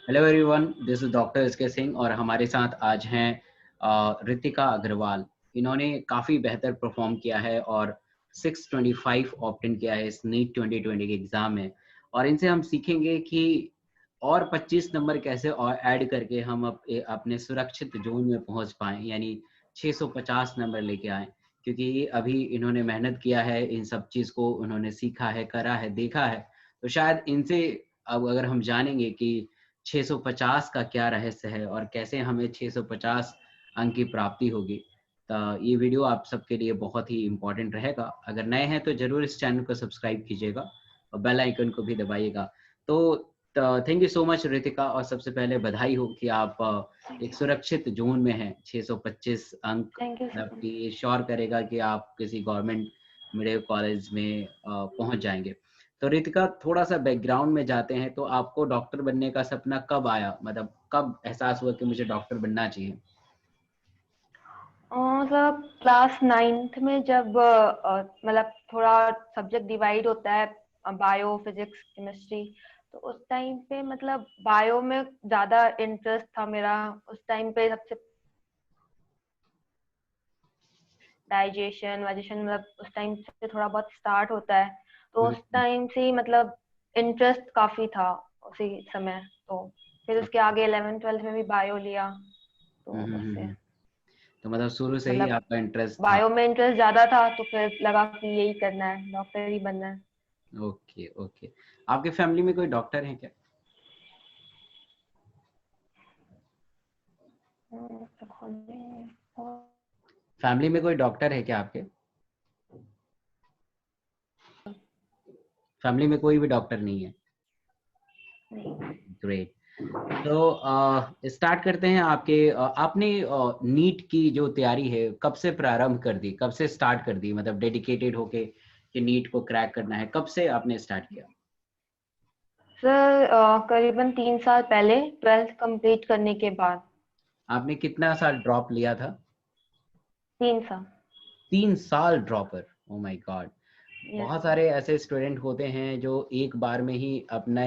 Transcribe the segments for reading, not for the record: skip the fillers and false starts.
Hello everyone, this is doctor S K Singh और हमारे साथ आज हैं रितिका अग्रवाल। इन्होंने काफ़ी बेहतर परफॉर्म किया है और 625 ऑप्ट इन किया है इस नीट 2020 के एग्ज़ाम में। और इनसे हम सीखेंगे कि और 25 नंबर कैसे और ऐड करके हम अपने सुरक्षित जोन में पहुंच पाएँ, यानी 650 नंबर लेके आएँ। क्योंकि अभी इन्होंने मेहनत किया है, इन सब चीज़ को उन्होंने सीखा है, करा है, देखा है। तो शायद इनसे अब अगर हम जानेंगे कि 650 का क्या रहस्य है और कैसे हमें 650 अंक की प्राप्ति होगी, तो ये वीडियो आप सबके लिए बहुत ही इम्पोर्टेंट रहेगा। अगर नए हैं तो ज़रूर इस चैनल को सब्सक्राइब कीजिएगा और बेल आइकन को भी दबाइएगा। तो thank you so much Ritika, और सबसे पहले बधाई हो कि आप एक सुरक्षित जोन में हैं। 625 अंक थैंक यू सो आपकी मच। ये श्योर करेगा कि आप किसी गवर्नमेंट मिडिल कॉलेज में पहुंच जाएंगे। तो रितिका, थोड़ा सा बैकग्राउंड में जाते हैं, तो आपको डॉक्टर बनने का सपना कब आया? मतलब कब एहसास हुआ कि मुझे डॉक्टर बनना चाहिए? मतलब क्लास 9th में जब मतलब थोड़ा सब्जेक्ट डिवाइड होता है, बायो, फिजिक्स, केमिस्ट्री। तो उस टाइम पे मतलब बायो में ज्यादा इंटरेस्ट था मेरा। उस टाइम पे सबसे डाइजेशन वाइजेशन मतलब उस टाइम से थोड़ा बहुत स्टार्ट होता है। तो उस हम्म, टाइम से ही मतलब इंटरेस्ट काफी था उसी समय। तो फिर उसके आगे 11th 12th में भी बायो लिया। तो हम्म, बस से तो मतलब शुरू से ही मतलब आपका इंटरेस्ट था। बायो में इंटरेस्ट ज्यादा था, तो फिर लगा कि यही करना है, डॉक्टर ही बनना है। Okay okay. आपके फैमिली में कोई डॉक्टर है क्या? फैमिली में कोई डॉक्टर है क्या आपके? फैमिली में कोई भी डॉक्टर नहीं है? नहीं। ग्रेट। तो स्टार्ट करते हैं। आपने नीट की जो तैयारी है कब से प्रारंभ कर दी, कब से स्टार्ट कर दी? मतलब डेडिकेटेड होके कि नीट को क्रैक करना है, कब से आपने स्टार्ट किया? सर करीबन 3 साल पहले, 12th कंप्लीट करने के बाद। आपने कितना साल ड्रॉप लिया था? 3 साल। 3 साल dropper? Oh my God. Yes बहुत सर। सारे ऐसे स्टूडेंट होते हैं जो एक बार में ही अपने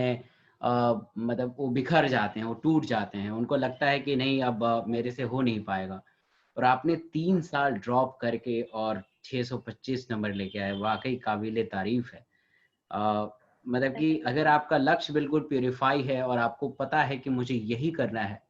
मतलब वो बिखर जाते हैं, वो टूट जाते हैं, उनको लगता है कि नहीं अब मेरे से हो नहीं पाएगा। और आपने 3 साल ड्रॉप करके और 625 नंबर लेके आए, वाकई काबिले तारीफ है। अ, मतलब कि अगर आपका लक्ष्य बिल्कुल प्यूरिफाई है और आपको पता है कि मुझे यही करना है,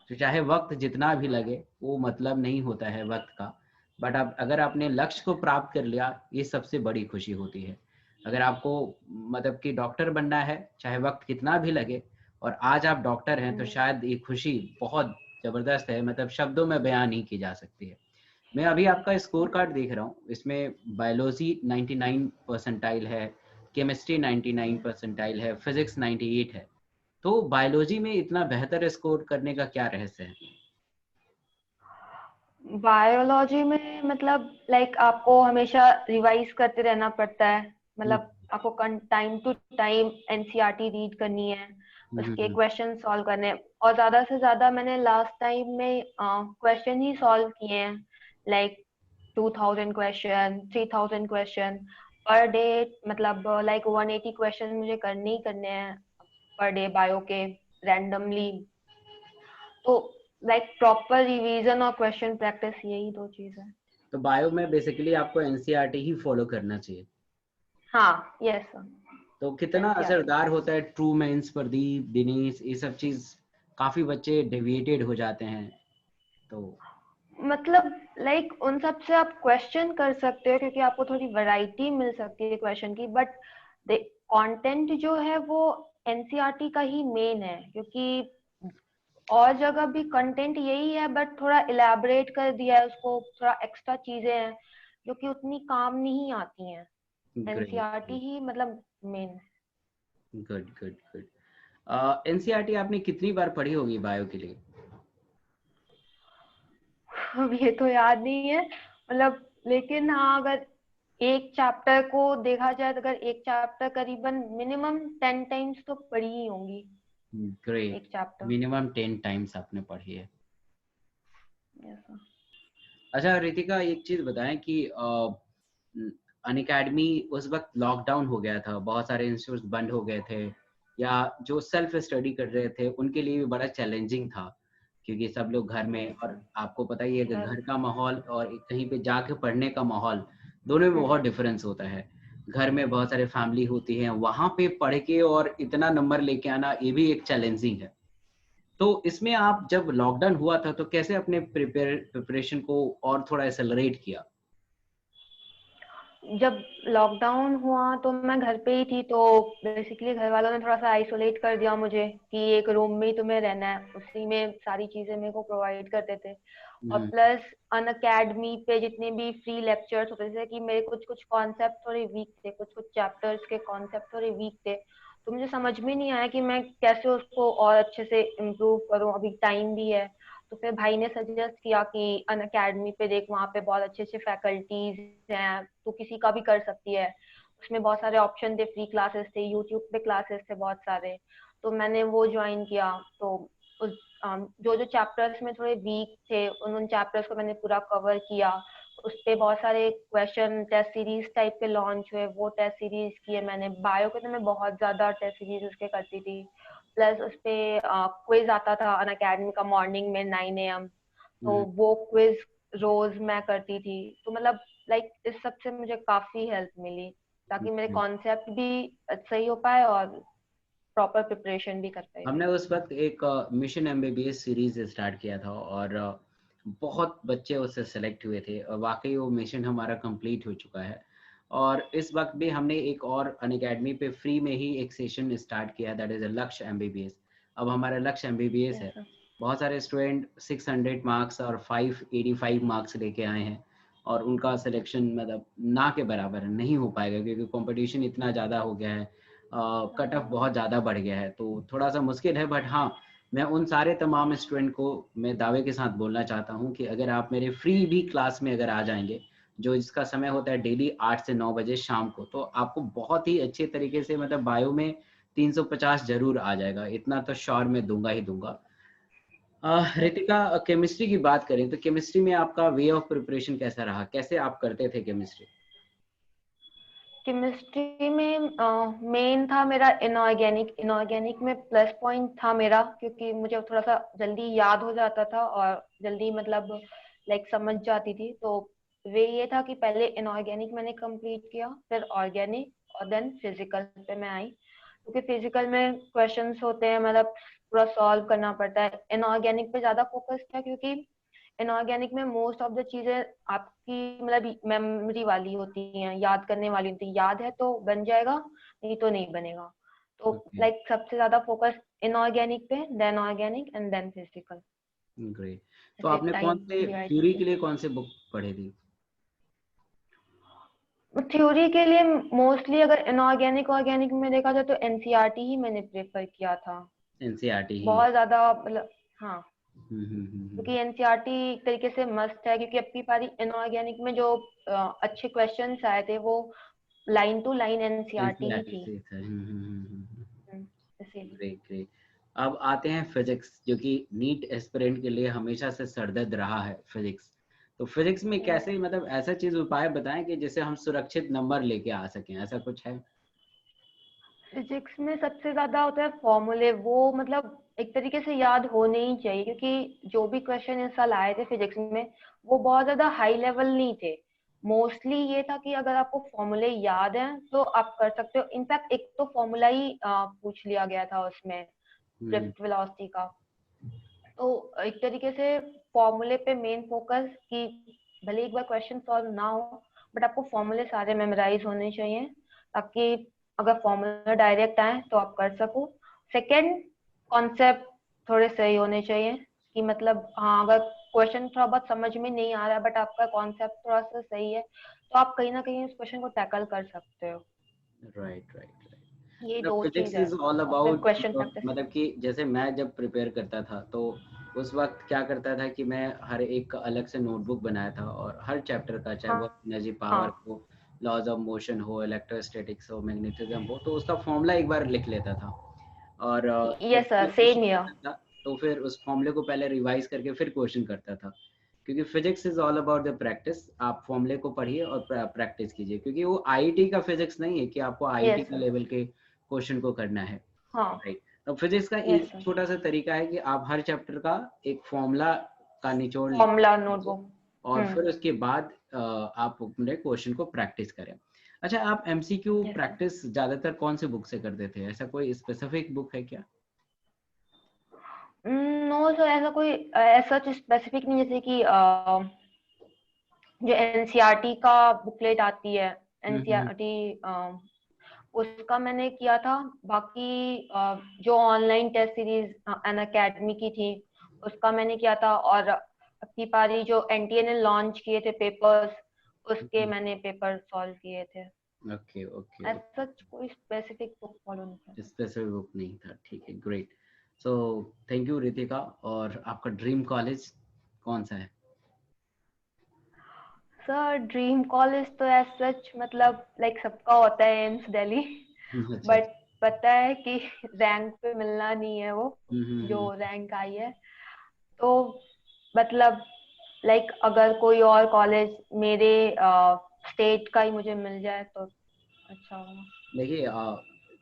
तो चाहे वक्त जितना भी लगे, वो मतलब नहीं होता है वक्त का। बट अब अगर आपने लक्ष्य को प्राप्त कर लिया, ये सबसे बड़ी खुशी होती है। अगर आपको मतलब कि डॉक्टर बनना है, चाहे वक्त कितना भी लगे, और आज आप डॉक्टर हैं, तो शायद ये खुशी बहुत जबरदस्त है, मतलब शब्दों में बयां नहीं की जा सकती है। मैं अभी आपका स्कोर कार्ड देख रहा हूँ, इसमें बायोलॉजी 99 परसेंटाइल है, केमिस्ट्री 99 परसेंटाइल है, फिजिक्स 98 है। तो बायोलॉजी में इतना बेहतर स्कोर करने का क्या रहस्य है? बायोलॉजी में मतलब लाइक आपको हमेशा रिवाइज करते रहना पड़ता है। हम्म, मतलब आपको time to time NCERT read करनी है, उसके हम्म, क्वेश्चन सॉल्व करने हैं। और ज्यादा से ज्यादा मैंने लास्ट टाइम में क्वेश्चन ही सॉल्व किए हैं। Like 2000 question, 3000 question per day. मतलब लाइक 180 क्वेश्चन मुझे करने ही करने हैं पर डे बायो के, रैंडमली। तो लाइक प्रॉपर रिवीजन और क्वेश्चन प्रैक्टिस, यही दो चीज है। तो बायो में बेसिकली आपको एनसीईआरटी ही फॉलो करना चाहिए। हाँ, यस सर। तो कितना एनसीईआरटी। असरदार होता है ट्रू मेंस, प्रदीप, दिनेश, ये सब चीज? काफी बच्चे डेविएटेड हो जाते हैं। तो मतलब लाइक उन सब से आप क्वेश्चन कर सकते हो, क्योंकि आपको थोड़ी वैरायटी मिल सकती है क्वेश्चन की। बट कंटेंट जो है वो एनसीईआरटी का ही मेन है, क्योंकि और जगह भी कंटेंट यही है, बट थोड़ा इलेबोरेट कर दिया है उसको, थोड़ा एक्स्ट्रा चीजें हैं जो कि उतनी काम नहीं आती हैं। एनसीईआरटी ग्रेट, ही मतलब मेन है। Good good good. एनसीईआरटी आपने कितनी बार पढ़ी होगी बायो के लिए? अब ये तो याद नहीं है मतलब। लेकिन हाँ, अगर एक चैप्टर को देखा जाए, तो अगर एक चैप्टर करीबन मिनिमम 10 टाइम्स तो पढ़ी ही होंगी। ग्रेट। एक चैप्टर। मिनिमम 10 टाइम्स आपने पढ़ी है। ऐसा। अच्छा रितिका, एक चीज बताएं कि अनअकैडमी उस वक्त लॉकडाउन हो गया था, बहुत सारे इंस्टीट्यूट बंद हो गए थे, या जो सेल्फ स्टडी कर रहे थे उनके लिए भी बड़ा चैलेंजिंग था, क्योंकि सब लोग घर में, और आपको पता ही है कि घर का माहौल और कहीं पे जाके पढ़ने का माहौल, दोनों में बहुत डिफरेंस होता है। घर में बहुत सारे फैमिली होती है, वहां पे पढ़ के और इतना नंबर लेके आना, ये भी एक चैलेंजिंग है। तो इसमें आप जब लॉकडाउन हुआ था तो कैसे अपने प्रिपरेशन को और थोड़ा एक्सेलरेट किया? जब लॉकडाउन हुआ तो मैं घर पे ही थी, तो बेसिकली घर वालों ने थोड़ा सा आइसोलेट कर दिया मुझे कि एक रूम में ही तुम्हें रहना है, उसी में सारी चीजें मेरे को प्रोवाइड करते थे। और हम्म। प्लस अनअकैडमी पे जितने भी फ्री लेक्चर्स होते थे कि मेरे कुछ कुछ कॉन्सेप्ट थोड़े वीक थे, कुछ कुछ चैप्टर्स के कॉन्सेप्ट थोड़े वीक थे, तो मुझे समझ में नहीं आया कि मैं कैसे उसको और अच्छे से इम्प्रूव करूं, अभी टाइम भी है। तो फिर भाई ने सजेस्ट किया कि अन अकेडमी पे देख, वहाँ पे बहुत अच्छे अच्छे फैकल्टीज हैं, तो किसी का भी कर सकती है। उसमें बहुत सारे ऑप्शन थे, फ्री क्लासेस थे, यूट्यूब पे क्लासेस थे बहुत सारे, तो मैंने वो ज्वाइन किया। तो उस जो जो चैप्टर्स में थोड़े वीक थे उन चैप्टर्स को मैंने पूरा कवर किया। उस पे बहुत सारे क्वेश्चन टेस्ट सीरीज टाइप के लॉन्च हुए, वो टेस्ट सीरीज किए मैंने। बायो के तो मैं बहुत ज्यादा टेस्ट सीरीज उसके करती थी। प्लस उस पे क्विज आता था अन अकेडमी का मॉर्निंग में 9 AM, तो हम्म। वो क्विज रोज मैं करती थी। तो मतलब लाइक इस सब से मुझे काफी हेल्प मिली, ताकि मेरे हम्म। कॉन्सेप्ट भी सही हो पाए और प्रॉपर प्रिपरेशन भी कर पाए मैं। हमने उस वक्त एक मिशन एमबीबीएस सीरीज स्टार्ट किया था, और बहुत बच्चे उससे सेलेक्ट हुए थे, और वाकई वो मिशन हमारा कंप्लीट हो चुका है। और इस वक्त भी हमने एक और अनअकैडमी पे फ्री में ही एक सेशन स्टार्ट किया, दैट इज लक्ष्य एमबीबीएस। अब हमारा लक्ष्य एमबीबीएस यस है। सर। बहुत सारे स्टूडेंट 600 मार्क्स और 585 मार्क्स लेके आए हैं, और उनका सिलेक्शन मतलब ना के बराबर नहीं हो पाएगा, क्योंकि कंपटीशन इतना ज़्यादा हो गया है, कट ऑफ बहुत ज़्यादा बढ़ गया है, तो थोड़ा सा मुश्किल है। बट हाँ, मैं उन सारे तमाम स्टूडेंट को मैं दावे के साथ बोलना चाहता हूँ कि अगर आप मेरे फ्री भी क्लास में अगर आ जाएंगे, जो इसका समय होता है डेली 8 से 9 बजे शाम को, तो आपको बहुत ही अच्छे तरीके से मतलब बायो में 350 जरूर आ जाएगा, इतना तो श्योर मैं दूंगा ही दूंगा। रितिका, केमिस्ट्री की बात करें तो केमिस्ट्री में आपका वे ऑफ प्रिपरेशन कैसा रहा, कैसे आप करते थे केमिस्ट्री? केमिस्ट्री में मेन था मेरा इनऑर्गेनिक। इनऑर्गेनिक में प्लस पॉइंट था मेरा, क्योंकि मुझे थोड़ा सा जल्दी याद हो जाता था और जल्दी मतलब लाइक समझ जाती थी। तो वे ये था कि पहले इनऑर्गेनिक मैंने कंप्लीट किया, फिर ऑर्गेनिक, और देन फिजिकल पे मैं आई, क्योंकि फिजिकल में क्वेश्चंस होते हैं, मतलब पूरा सॉल्व करना पड़ता है। इनऑर्गेनिक पे ज्यादा फोकस था, क्योंकि इनऑर्गेनिक में मोस्ट ऑफ द चीजें आपकी मतलब मेमोरी वाली होती हैं, याद करने वाली होती है। याद है तो बन जाएगा, नहीं तो नहीं बनेगा। तो ओके, लाइक सबसे ज्यादा फोकस इनऑर्गेनिक पे, then organic and then physical, great. तो ऐसे आपने कौन टाइम से डिवाइड थ्योरी करके। के लिए कौन से बुक पढ़े थी? थ्योरी के लिए मोस्टली अगर इनऑर्गेनिक ऑर्गेनिक में देखा जाए तो एनसीईआरटी ही मैंने प्रेफर किया था एनसीईआरटी ही? बहुत ज्यादा, मतलब हाँ। क्योंकि हम्म। एनसीईआरटी एक तरीके से मस्ट है, क्योंकि अब की बारी इनऑर्गेनिक में जो अच्छे क्वेश्चंस आए थे वो लाइन टू लाइन एनसीईआरटी ही एनसीईआरटी थी। से था। हम्म, इसीलिए। Great great. अब आते हैं फिजिक्स, जो कि नीट एस्पिरेंट के लिए हमेशा से सरदर्द रहा है, फिजिक्स। तो फिजिक्स में Yes. कैसे, मतलब ऐसा चीज उपाय बताएं कि जिससे हम सुरक्षित नंबर लेके आ सकें, ऐसा कुछ है? फिजिक्स में सबसे ज्यादा होता है फॉर्मूले, वो मतलब एक तरीके से याद होने ही चाहिए, क्योंकि जो भी क्वेश्चन इस साल आए थे फिजिक्स में वो बहुत ज्यादा हाई लेवल नहीं थे। मोस्टली ये था कि अगर आपको फॉर्मूले याद हैं तो आप कर सकते हो। इनफैक्ट एक तो फॉर्मूला ही पूछ लिया गया था उसमें, हम्म। ड्रिफ्ट वेलोसिटी का। तो एक तरीके से फॉर्मूले पे मेन फोकस, कि भले एक बार क्वेश्चन सॉल्व ना हो बट आपको फॉर्मूले सारे मेमोराइज होने चाहिए, ताकि अगर फॉर्मूला डायरेक्ट आए तो आप कर सको। सेकंड, कॉन्सेप्ट थोड़े सही होने चाहिए, कि मतलब हाँ, अगर क्वेश्चन थोड़ा बहुत समझ में नहीं आ रहा है बट आपका कॉन्सेप्ट थोड़ा सा सही है, तो आप कहीं ना कहीं उस क्वेश्चन को टैकल कर सकते हो। Right right. ये मतलब दो फिजिक्स चीज है, इज ऑल और फिर अबाउट, क्वेश्चन प्रैक्टिस। मतलब कि जैसे मैं जब प्रिपेयर करता था तो उस वक्त क्या करता था कि मैं हर एक का अलग से नोटबुक बनाया था, और हर चैप्टर का, चाहे हाँ वो एनर्जी हाँ। पावर हो, लॉज ऑफ मोशन हो, इलेक्ट्रोस्टैटिक्स हो, मैग्नेटिज्म हो, तो उसका फॉर्मूला एक बार लिख लेता था। और जब यस सर, कोई सेम क्वेश्चन ईयर। आता था तो फिर उस फॉर्मूले को पहले रिवाइज करके फिर क्वेश्चन करता था, क्योंकि physics is all about the practice. आप फॉर्मूले को पढ़िए और प्रैक्टिस कीजिए, क्योंकि वो आईआईटी का फिजिक्स नहीं है कि आपको आईआईटी यस के सर। लेवल के क्वेश्चन को करना है। हाँ राइट। तो फिजिक्स का यस एक सर, छोटा सा तरीका है कि आप हर चैप्टर का एक फॉर्मूला का निचोड़ फॉर्मूला लीजिए नोटबुक। और फिर उसके बाद आप अपने क्वेश्चन को प्रैक्टिस करें। अच्छा, आप एमसीक्यू यस सर। प्रैक्टिस ज्यादातर कौन से बुक से करते थे? ऐसा कोई स्पेसिफिक बुक है क्या? नो सर, ऐसा कोई ऐसा स्पेसिफिक नहीं, जैसे कि जो एनसीईआरटी का बुकलेट आती है, हम्म। एनसीईआरटी उसका मैंने किया था। बाकी जो ऑनलाइन टेस्ट सीरीज अनअकैडमी की थी उसका मैंने किया था। और अपनी पारी जो एनटीए ने लॉन्च किए थे पेपर्स, उसके मैंने पेपर सॉल्व किए थे। ओके ओके ऐसा कोई स्पेसिफिक बुक फॉलो नहीं किया। स्पेसिफिक बुक नहीं था, ठीक है, great. So thank you Ritika. और आपका ड्रीम कॉलेज कौन सा है? सर ड्रीम कॉलेज तो एज सच मतलब लाइक सबका होता है एम्स दिल्ली, अच्छा बट अच्छा। पता है कि रैंक पे मिलना नहीं है वो, जो हम्म। रैंक आई है। तो मतलब लाइक अगर कोई और कॉलेज मेरे स्टेट का ही मुझे मिल जाए तो अच्छा होगा। देखिए,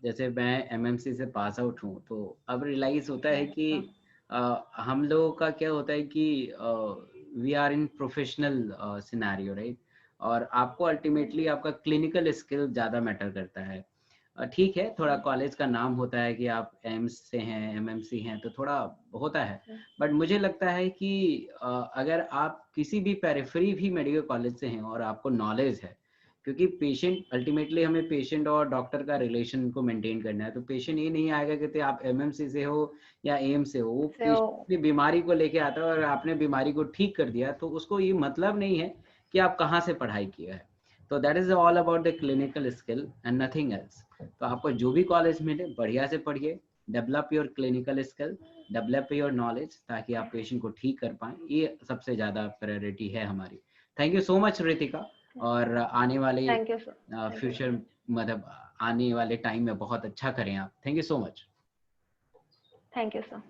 जैसे मैं एमएमसी से पास आउट हूँ, तो अब रियलाइज होता है यस कि सर। हम लोगों का क्या होता है कि we are in professional scenario, right? और आपको अल्टीमेटली आपका क्लिनिकल स्किल ज़्यादा मैटर करता है। ठीक है, थोड़ा कॉलेज का नाम होता है कि आप एम्स से हैं, एमएमसी हैं, तो थोड़ा होता है। बट मुझे लगता है कि अगर आप किसी भी पेरिफेरी भी मेडिकल कॉलेज से हैं और आपको नॉलेज है, क्योंकि पेशेंट अल्टीमेटली, हमें पेशेंट और डॉक्टर का रिलेशन को मेंटेन करना है, तो पेशेंट ये नहीं आएगा कि आप एमएमसी से हो या एम्स से हो, वो सो पेशेंट अपनी बीमारी को लेके आता है और आपने बीमारी को ठीक कर दिया, तो उसको ये मतलब नहीं है कि आप कहाँ से पढ़ाई किया है। तो that is all about the clinical skill and nothing else. तो आपको जो भी कॉलेज मिले बढ़िया से पढ़िए, develop your clinical skill, develop your knowledge, ताकि आप पेशेंट को ठीक कर पाएं। ये सबसे ज़्यादा प्रायोरिटी है हमारी। Thank you so much Ritika. और आने वाले thank you sir. Thank you future, मतलब आने वाले टाइम में बहुत अच्छा करें आप। Thank you so much. Thank you sir.